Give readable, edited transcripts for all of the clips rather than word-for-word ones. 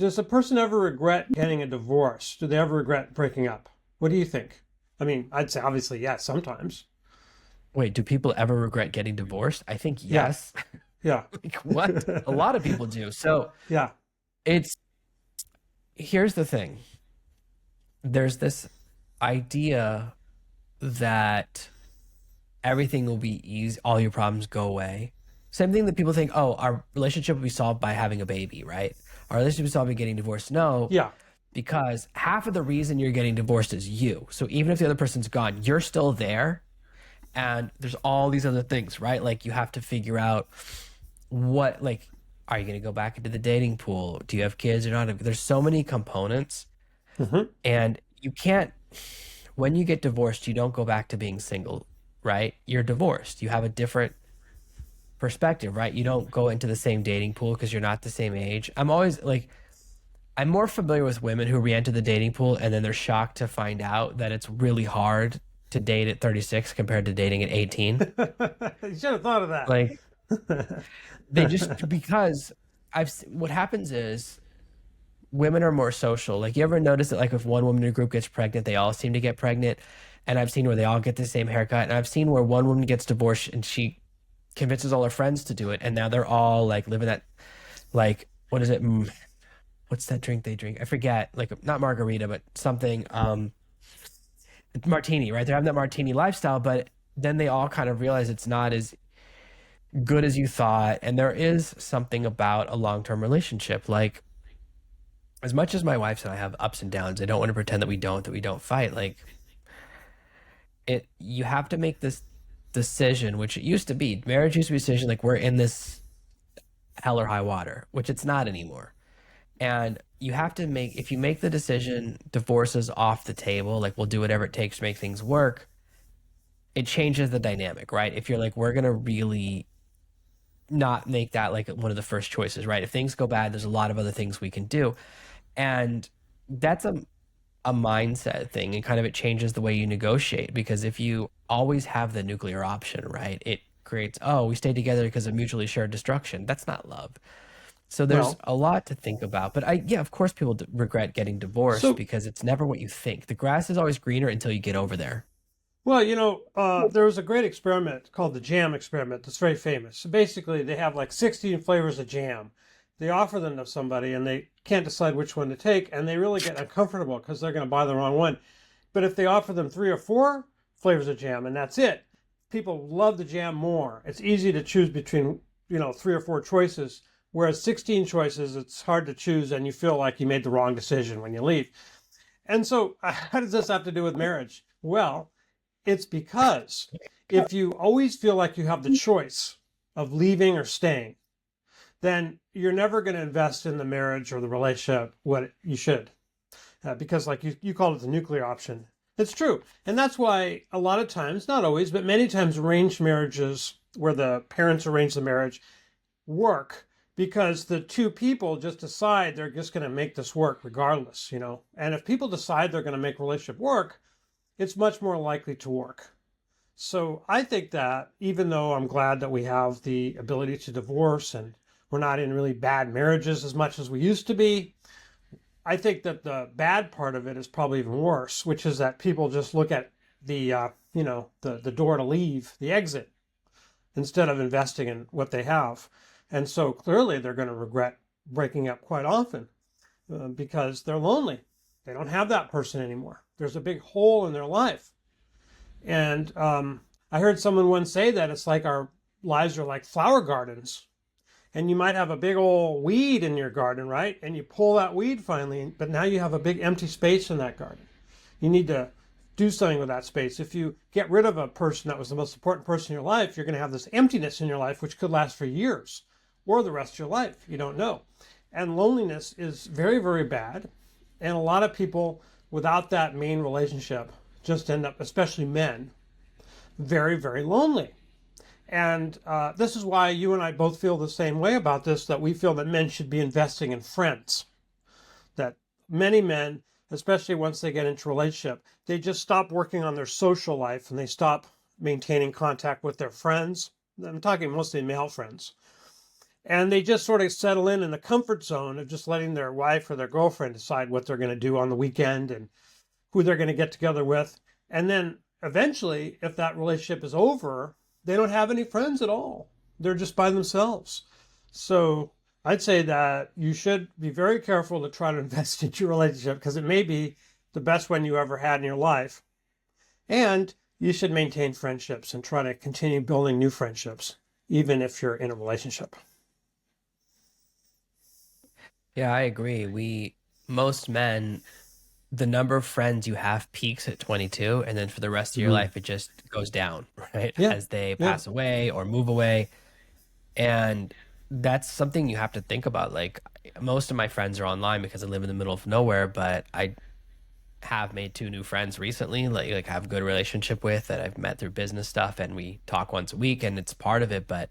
Does a person ever regret getting a divorce? Do they ever regret breaking up? What do you think? I mean, I'd say obviously yes, sometimes. Wait, do people ever regret getting divorced? I think Yeah, yes. yeah, Like what? A lot of people do. So yeah. it's here's the thing. There's this idea that everything will be easy, all your problems go away. Same thing that people think, oh, our relationship will be solved by having a baby, right? Our relationship is solved by getting divorced. No, Yeah. because half of the reason you're getting divorced is you. So even if the other person's gone, you're still there. And there's all these other things, right? Like you have to figure out what, like, are you going to go back into the dating pool? Do you have kids or not? There's so many components. Hmm. And you can't, when you get divorced, you don't go back to being single, right? You're divorced. You have a different perspective, right? You don't go into the same dating pool because you're not the same age. I'm always like, I'm more familiar with women who re-enter the dating pool and then they're shocked to find out that it's really hard to date at 36 compared to dating at 18. You should have thought of that. Like they just because what happens is women are more social. Like you ever notice that like if one woman in a group gets pregnant, they all seem to get pregnant. And I've seen where they all get the same haircut. And I've seen where one woman gets divorced and she convinces all her friends to do it. And now they're all like living that like what is it? What's that drink they drink? I forget. Like not margarita, but something martini, right? They're having that martini lifestyle, but then they all kind of realize it's not as good as you thought. And there is something about a long-term relationship. Like as much as my wife and I have ups and downs, I don't want to pretend that we don't fight. Like it, you have to make this decision, which it used to be. Marriage used to be a decision like we're in this hell or high water, which it's not anymore. And you have to make, if you make the decision, divorce is off the table, like we'll do whatever it takes to make things work, it changes the dynamic, right? If you're like, we're going to really not make that like one of the first choices, right? If things go bad, there's a lot of other things we can do. And that's a mindset thing and kind of it changes the way you negotiate because if you always have the nuclear option, right? It creates, oh, we stay together because of mutually shared destruction. That's not love. So there's Well, a lot to think about. But I, yeah, of course, people regret getting divorced so because it's never what you think. The grass is always greener until you get over there. well, there was a great experiment called the jam experiment that's very famous. So basically, they have like 16 flavors of jam. They offer them to somebody and they can't decide which one to take, and they really get uncomfortable because they're going to buy the wrong one. But if they offer them three or four flavors of jam and that's it, people love the jam more. It's easy to choose between, three or four choices, whereas 16 choices, it's hard to choose and you feel like you made the wrong decision when you leave. And so, how does this have to do with marriage? Well, it's because if you always feel like you have the choice of leaving or staying, then you're never going to invest in the marriage or the relationship what you should. Because, like you called it the nuclear option. It's true. And that's why a lot of times, not always, but many times, arranged marriages where the parents arrange the marriage work because the two people just decide they're just going to make this work regardless. And if people decide they're going to make a relationship work, it's much more likely to work. So I think that even though I'm glad that we have the ability to divorce and we're not in really bad marriages as much as we used to be, I think that the bad part of it is probably even worse, which is that people just look at the door to leave, the exit, instead of investing in what they have. And so clearly they're going to regret breaking up quite often because they're lonely. They don't have that person anymore. There's a big hole in their life. And I heard someone once say that it's like our lives are like flower gardens. And you might have a big old weed in your garden, right? And you pull that weed finally, but now you have a big empty space in that garden. You need to do something with that space. If you get rid of a person that was the most important person in your life, you're going to have this emptiness in your life, which could last for years or the rest of your life. You don't know. And loneliness is very, very bad. And a lot of people without that main relationship just end up, especially men, very, very lonely. And this is why you and I both feel the same way about this, that we feel that men should be investing in friends. That many men, especially once they get into a relationship, they just stop working on their social life and they stop maintaining contact with their friends. I'm talking mostly male friends. and they just sort of settle in the comfort zone of just letting their wife or their girlfriend decide what they're going to do on the weekend and who they're going to get together with. And then eventually, if that relationship is over, they don't have any friends at all. They're just by themselves. So I'd say that you should be very careful to try to invest into your relationship because it may be the best one you ever had in your life. And you should maintain friendships and try to continue building new friendships, even if you're in a relationship. Yeah, I agree. Most men, the number of friends you have peaks at 22, and then for the rest of your Mm-hmm. life, it just goes down, right? Yeah, As they yeah, pass away or move away. And that's something you have to think about. Like, most of my friends are online because I live in the middle of nowhere, but I have made two new friends recently, like I have a good relationship with that I've met through business stuff, and we talk once a week, and it's part of it. But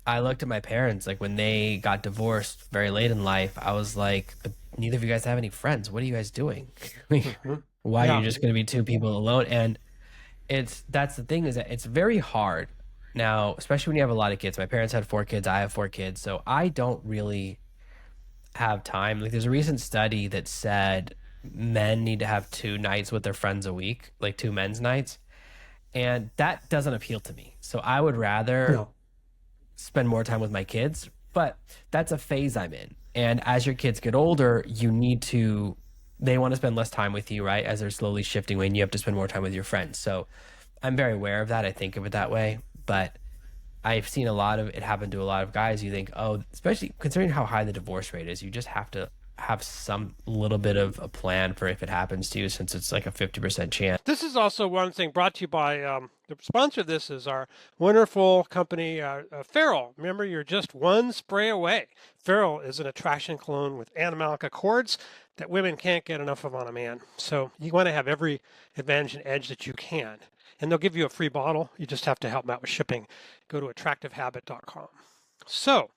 I looked at my parents, like when they got divorced very late in life, I was like, but neither of you guys have any friends. What are you guys doing? Like, hmm why are you yeah, just going to be two people alone? And that's the thing, is that it's very hard now, especially when you have a lot of kids. My parents had four kids, I have four kids, so I don't really have time. Like, there's a recent study that said men need to have two nights with their friends a week, like two men's nights, and that doesn't appeal to me. So I would rather no, spend more time with my kids, but that's a phase I'm in. And as your kids get older, they want to spend less time with you, right? As they're slowly shifting away, and you have to spend more time with your friends. So I'm very aware of that. I think of it that way. But I've seen a lot of it happen to a lot of guys. You think, oh, especially considering how high the divorce rate is, you just have to have some little bit of a plan for if it happens to you, since it's like a 50% chance. this is also one thing brought to you by the sponsor of this is our wonderful company, Ferrell. Remember, you're just one spray away. Ferrell is an attraction cologne with animalic accords that women can't get enough of on a man. So you want to have every advantage and edge that you can. And they'll give you a free bottle. You just have to help them out with shipping. Go to attractivehabit.com. So